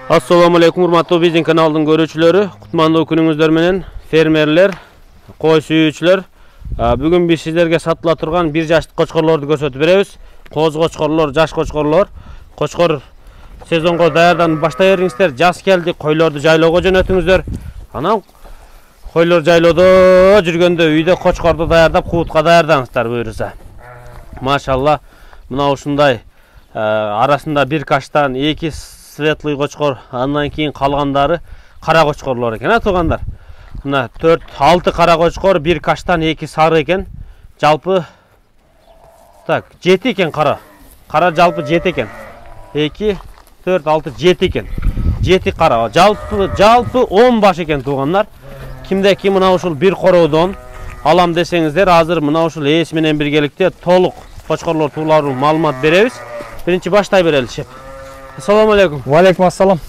Assalamu alaikum urmattуу биздин каналдын көрүүчүлөрү, кутмандуу күнүңүздөр менен фермерлер, кой сүйүүчүлөр. Бүгүн биз сиздерге сатыла турган 1 жаштык кочкорлорду көрсөтүп беребиз. Коз кочкорлор, жаш кочкорлор. Кочкор сезонго даярданып баштай бериңиздер. Жаз келди, койлорду жайлоого жөнөтүңүздөр. Анан койлор жайлоодо жүргөндө үйдө кочкорду даярдап, куутка даярдаңыздар буйруса. Машалла, мына ушундай арасында бир каштан 2 светлый кочкор, андан кийин калгандары кара кочкорлор экен, туугандар. Мына 4-6 кара кочкор, 1 каштан 2 сары экен. Жалпы 7 экен кара. Кара жалпы 7 экен. 2 4 6 7 экен. 7 кара. Жалпы 10 баш экен, туугандар. Кимде ким мына ушул бир короодон алам десеңиздер, азыр мына ушул ээс менен биргеликте толук кочкорлор тууралуу маалымат беребиз. Биринчи баштай берели, шеп. Assalamu alaikum. Wa alaikum assalam.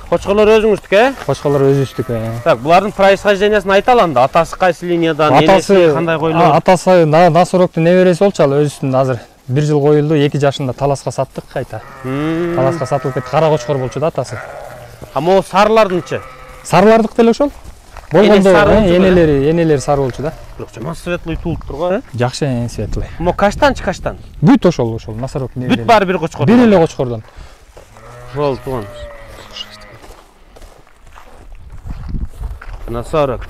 Кочкорлор өзүңүздүкү, Кочкорлор өзүбүздүкү. Так, булардын происхождениясын айта алам да. Атасы кайсы линиядан, энеси кандай койлор? Атасы Насыроктун небереси болчу, ал өзүнүн азыр 1 жыл коюлду, 2 жашында таласка саттык кайта. Таласка сатылып кетти, кара кочкор болчу да атасы. Могу сарылардынчы? Сарылардык деле ошол. Болгондо энелери сары болчу да. Бирок жаман светлый туулуп турган, Жакшы светлый. Мо каштанчы каштан? Бүт ошол Насырок небери. Бүт баары бир кочкор. Бир эле кочкордон. Ошол туган. Насырок.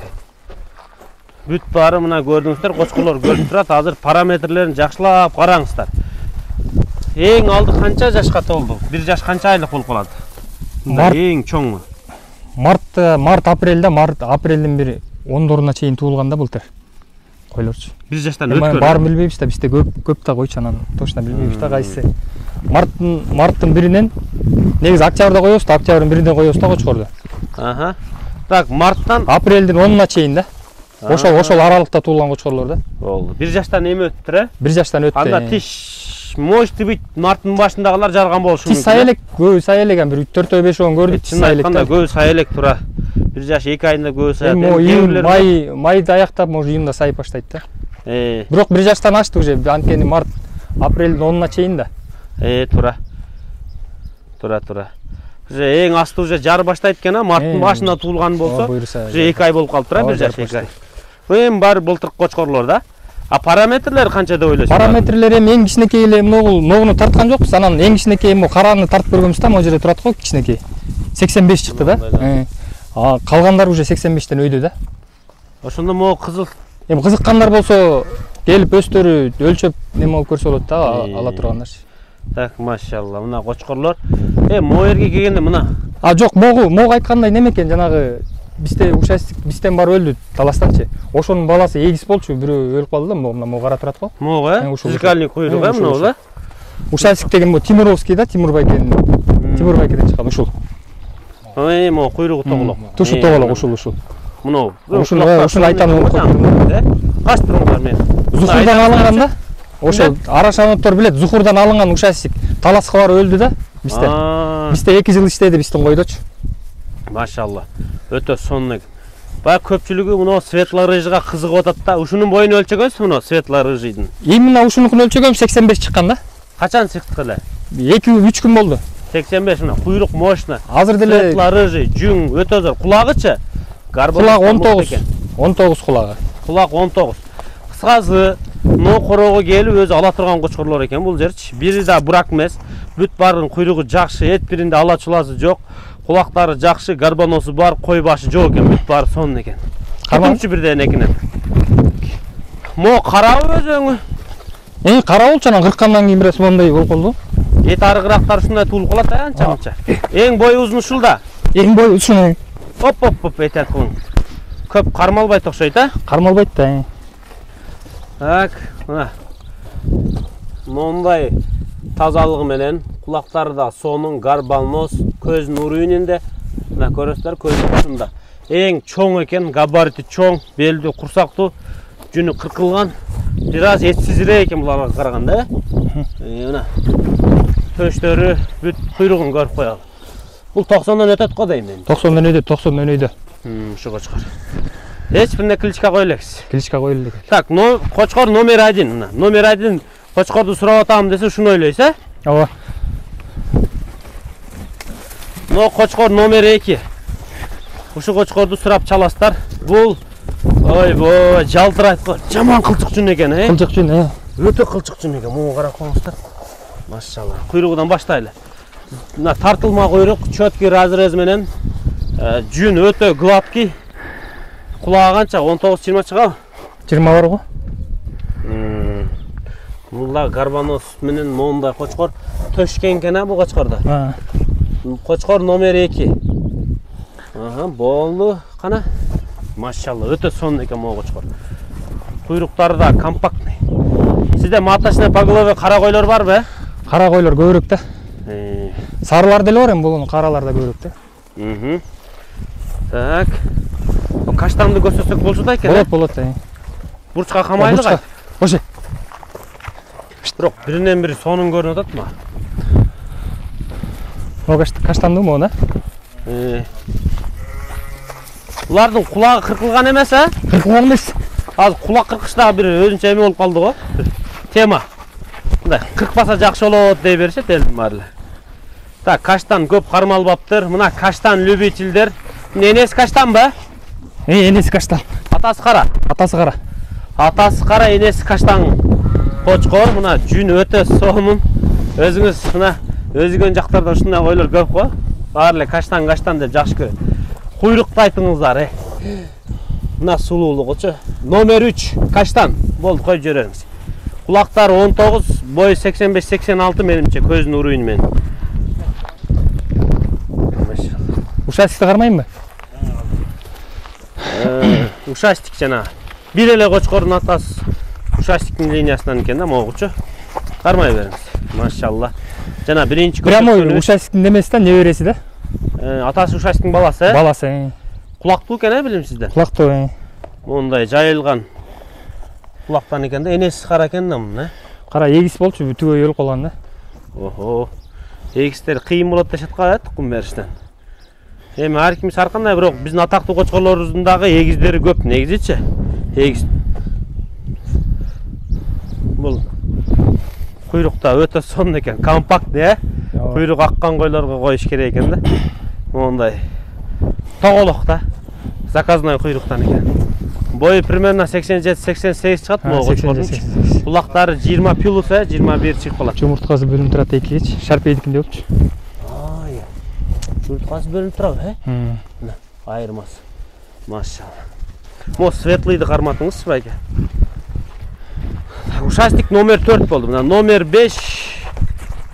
Бүт баары мына көрдүңүздөр, кочкорлор көрүнүп турат. Азыр параметрлерин жакшылап караңыздар. Эң алды канча жашка толду? 1 жаш канча айлык болуп калат? Эң чоңу. Апрелдин бир 10 чейин туулганда былтыр. Койлорчу. 1 жаштан өткөн. Баарын билбейбиз да, бизде көп да койчу, анан точно билбейбиз да кайсы. Марттын 1-инен негизи октябрда коебуз да, октябрдын 1-инде коебуз да кочкорду. Так, марттан апрелдин 10-на чейин да. Ошол аралыкта туулган кочкорлор да. Болду. 1 жаштан эме өттүр, 1 жаштан өттү. Анда тиш может быть марттын башындагылар жарган болушу мүмкүн. Тиш сайелек, көбү сайелеген, бир 4-5 көрдүк тиш сайелек. Анда көбү сайелек тура. 1 жаш 2 айында көбү саят. Майда аяктап, может июнда сайып баштайт да. Бирок 1 жаштан ашты уже, анткени март, апрелдин 10-на чейин да. Тура. Уже эң асты уже жар баштайт экен, марттын башында туулган болсо, уже 2 ай болуп калып тура, 1 жаш 2 ай. Эң баары былтыркы кочкорлор да. Параметрлер канча деп ойлойсуз? Параметрлер эң кичинекей эле могуну тарткан жокпуз. Анан эң кичинекей караны тартып көргөнбүз да, могу жерде турат го, кичинекей. 85 чыкты да. Калгандар уже 85тен өйдө да. Ошондо могу кызыл. Кызыккандар болсо келип өстөрү өлчөп неме болуп көрсө болот да, ала тургандар. Так, машалла, мына кочкорлор. Могу жерге келгенде мына. Жок, могу айткандай неме экен, жанагы бизде участок бизден бар өлдү таластанчы. Ошонун баласы эгиз болчу, бирөө өлүп калды да, могу кара турат го. Могу, зеркальный куйрук мына да. Участок деген Тимуровский да, Тимурбайкеден чыккан ушул. Могу куйругу тоголок. Тушу тоголок ушул. Мына. Ушул айтам. Кач туруңдар мен. Зухурдан алынган да. Ошол арашаноттор билет, Зухурдан алынган участок. Таласка бар өлдү да бизде. Бизде 2 жыл иштеди биздин койдочу. Машалла. Өтө сонун экен. Баа көпчүлүгү мына светло-рыжыга кызыгып атат да. Ушунун боюн өлчөгөнсүз мына светло-рыжыйдын? Именно ушунукун өлчөгөм 85 чыккан да. Качан чыкты эле? 2-3 күн болду. 85 мына куйрук мощно. Азыр деле светло-рыжый, жүң өтө зор. Кулагычы? Кулак 19 кулагы. Кулак 19. Кыскасы, но короого келип өзү ала турган кочкорлор экен бул жерчи. Бири да бурак эмес. Бүт баарынын куйругу жакшы, эт биринде ала чуласы жок. Кулактары жакшы, гарбаносу бар, кой башы жок экен, бүт баары сонун экен. Карманчы бирден экенен. Мо карабы өзүңү? Кара болчу, анан кырккандан кийин бирөөсү мондай болуп калды. Эт арыгырактар ушундай туулуп калат, анча-мынча. Эң бою узун ушул да. Эң бою ушул. Оп, этет кылың. Көп кармалбайт окшойт, Кармалбайт да. Так, мына. Мондай тазалыгы менен кулактары да сонун, гарбанос, көздүн уровенинде. Мына көрөсүздөр, көздүн ушунда. Эң чоң экен, габарити чоң, белдүү, курсактуу, жүнү кыркылган. Бир аз этсизирээк экен буларга караганда, мына. Төштөрү, бүт куйругун көрүп коелу. Бул 90дан өтөт го дейм мен. 90дан өйдө. Ушу кочкор. Эч бирне кличка кой элексиз. Кличка кой элек. Так, кочкор номер 1 мына. Номер 1 кочкорду сурап атам десе ушуну ойлойсуз, Ооба. Мына кочкор номер 2. Ушу кочкорду сурап чаласыздар. Бул ойбой, жалтырайт го. Жаман кылчык жүн экен, Кылчык жүн, Өтө кылчык жүн экен. Муну карап коңуздар. Машалла. Куйругунан баштайлы. Мына тартылма куйрук, чөткү разрез менен жүн өтө гладкий. Кулагы канча? 19-20 чыгабы? 20 бар го. Мулла гарбанос менен моундай кочкор төшкөн экен бул кочкорда. Кочкор номер 2. Болду. Кана? Машалла, өтө сонун экен могу кочкор. Куйруктары да компактный. Сизде маточный поголовье кара койлор барбы? Кара койлор көбүрөөк да. Сарылар деле бар эми, бул каралар да көбүрөөк да. Так. Каштанды көрсөтсөк болчу да экен. Болот. Бурчка камайлы кайт. Ошо. Бирок биринен бири сонун көрүнүп атат мага. Могу каштандыбы мону? Булардын кулагы кыркылган эмес, Кыркылган эмес. Азыр кулак кыркыштагы бир өзүнчө эме болуп калды го. Тема. Мындай кыркпаса жакшы болот дей беришет элдин баары. Так, каштан көп кармалбаптыр. Мына каштан любительдер. Энеси каштанбы? Энеси каштан. Атасы кара. Атасы кара. Атасы кара, энеси каштан кочкор. Мына жүн өтө сонун. Өзүңүз мына өзгөн жактарда ушундай койлор көп го. Баары эле каштан деп жакшы көрөт. Куйрукту айтыңыздар, Мына сулуулугучу. Номер 3 каштан. Болду, коюп жибериңиз. Кулактары 19, бою 85-86 менимче көзүнүн уруйуну менен. Ушастикти кармайбы? Ушастик жана. Бир эле кочкордун атасы ушастиктин линиясынан экен да, могучу. Кармай бериңиз. Машалла. Жана биринчи Прямой ушастиктин немеси да, небереси да. Атасы ушастиктин баласы, Баласы. Кулактуу экен, билимсиздер. Кулактуу. Мондай жайылган кулактан экен да, энеси кара экен да мунун, Кара эгис болчу, бүтүгөй өлүп калган да. Охо. Эгистер кыйын болот дешет кая тукум бериштен. Эми ар кимиси ар кандай, бирок биздин атактуу кочкорлорубуздун дагы эгиздери көп, негизичи. Эгиз. Бул куйрукта өтө сонун экен, компактный, Куйрук аккан койлорго коюш керек экен да. Мондай тоголок да. Заказной куйруктан экен. Бою примерно 87-88 чыгат могу кочкордун. Кулактары 20 плюс, 21 чыгып калат. Жумурткасы бөлүнүп турат экигечи, шарпейдикиндей болчу. Жумурткасы бөлүнүп турабы, Мына, айырмасы. Машалла. Мо светлыйды карматыңыз, байке. Ушастик номер 4 болду. Мына номер 5.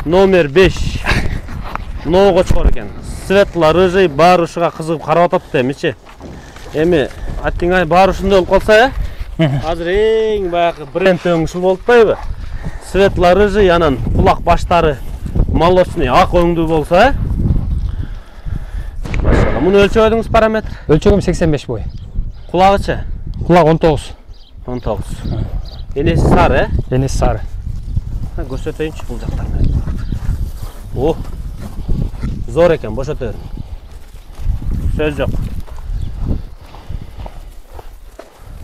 Номер 5. Могу кочкор экен. Светла, рыжий, баары ушуга кызыгып карап атат да эмичи. Эми аттиңай баары ушундай болуп калса, азыр эң баягы брендтен ушул болуп атпайбы? Светла, рыжий, анан кулак баштары молочный, ак өңдүү болса, Машалла. Муну өлчөдүңүз параметр? Өлчөгөм 85 бой. Кулагычы? Кулак 19. 19. Энеси сары, Энеси сары. Көрсөтөйүнчү бул жактарын. О. Зор экен, бошото бериң. Сөз жок.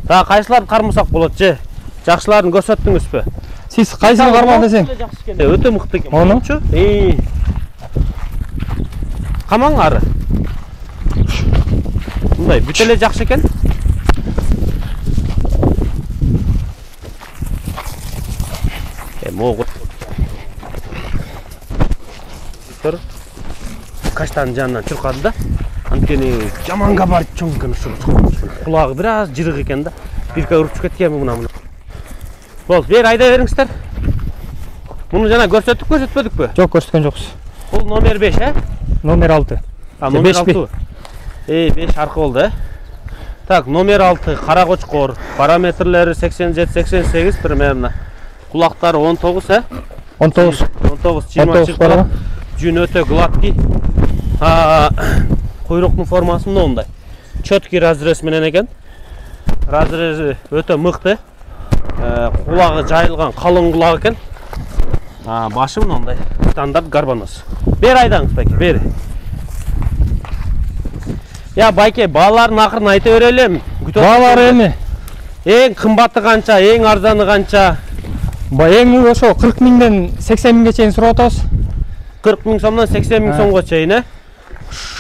Та кайсыларды кармасак болот же? Жакшыларын көрсөттүңүзбү? Сиз кайсыны кармак десең? Өтө мыкты экен. Монучу? Камаң ары. Мындай бүт эле жакшы экен. Могут. Каштан жанынан чуркады да. Анткени жаман габарит чоң экен ушул. Кулагы бир аз жырык экен да. Бирке уруп кеткен мына. Болду, бер айда бериңиздер. Муну жана көрсөттүкпү? Жок, көрсөткөн жоксуз. Бул номер 5, Номер 6. Номер 6. 5 аркы болду, Так, номер 6 кара кочкор. Параметрлери 87-88 примерно. Кулактары 19, 19. 20 чыккан. Жүн өтө гладкий. Куйруктун формасы мындай. Чөткү разрез менен экен. Разрези өтө мыкты. Кулагы жайылган калың кулак экен. Башы мындай. Стандарт гарбанос. Бер айдаңыз байке, бер. Я байке, баалардын акырын айта берелим. Баалары эми? Эң кымбаты канча, эң арзаны канча? Эң ошо 40 миңден 80 миңге чейин сурап атабыз. 40 миң сомдон 80 миң сомго чейин,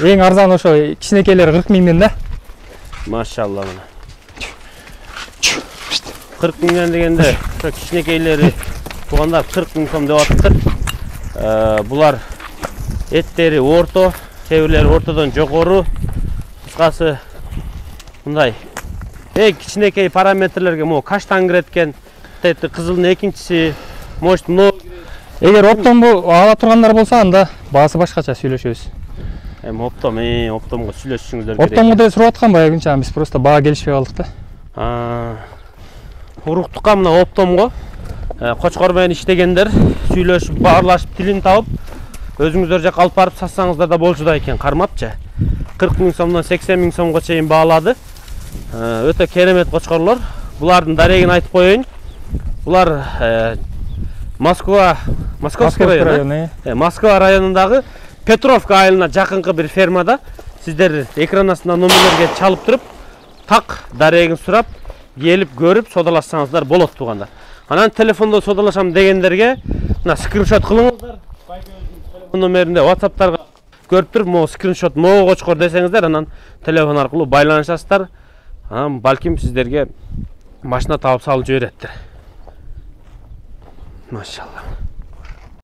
Эң арзан ошо кичинекейлери 40 миңден да. Машалла мына. 40 миңден дегенде ошо кичинекейлери туугандар 40 миң сом деп атыптыр. Булар эттери орто, кээ бирлери ортодон жогору. Кыскасы мындай кичинекей параметрлерге могу каштан кирет экен. Кызылдын экинчиси, может, много. Эгер оптомду ала тургандар болсо, анда баасы башкача сүйлөшөбүз. Оптомго сүйлөшүңүздөр керек. Оптомго да сурап аткан баягы күнчө, биз просто баа келишпей калдык да. Уруктукка мына оптомго кочкор менен иштегендер сүйлөшүп, баарлашып, тилин табып, өзүңүздөр жака алып барып сатсаңыздар да болчу да экен, кармапчы. 40 миң сомдон 80 миң сомго чейин баалады. Өтө керемет кочкорлор. Булардын дарегин айтып коеюн. Булар Московский району. Москва районундагы Петровка айылына жакынкы бир фермада. Сиздер экран астында номерлерге чалып туруп, так дарегин сурап, келип көрүп содалашсаңыздар болот туугандар. Анан телефондо содалашам дегендерге мына скриншот кылыңыздар. Телефон номеринде WhatsApp'тарга көрүп туруп, могу скриншот могу кочкор десеңиздер, анан телефон аркылуу байланышасыздар. Балким сиздерге машина табып салып жибереттир. Машалла.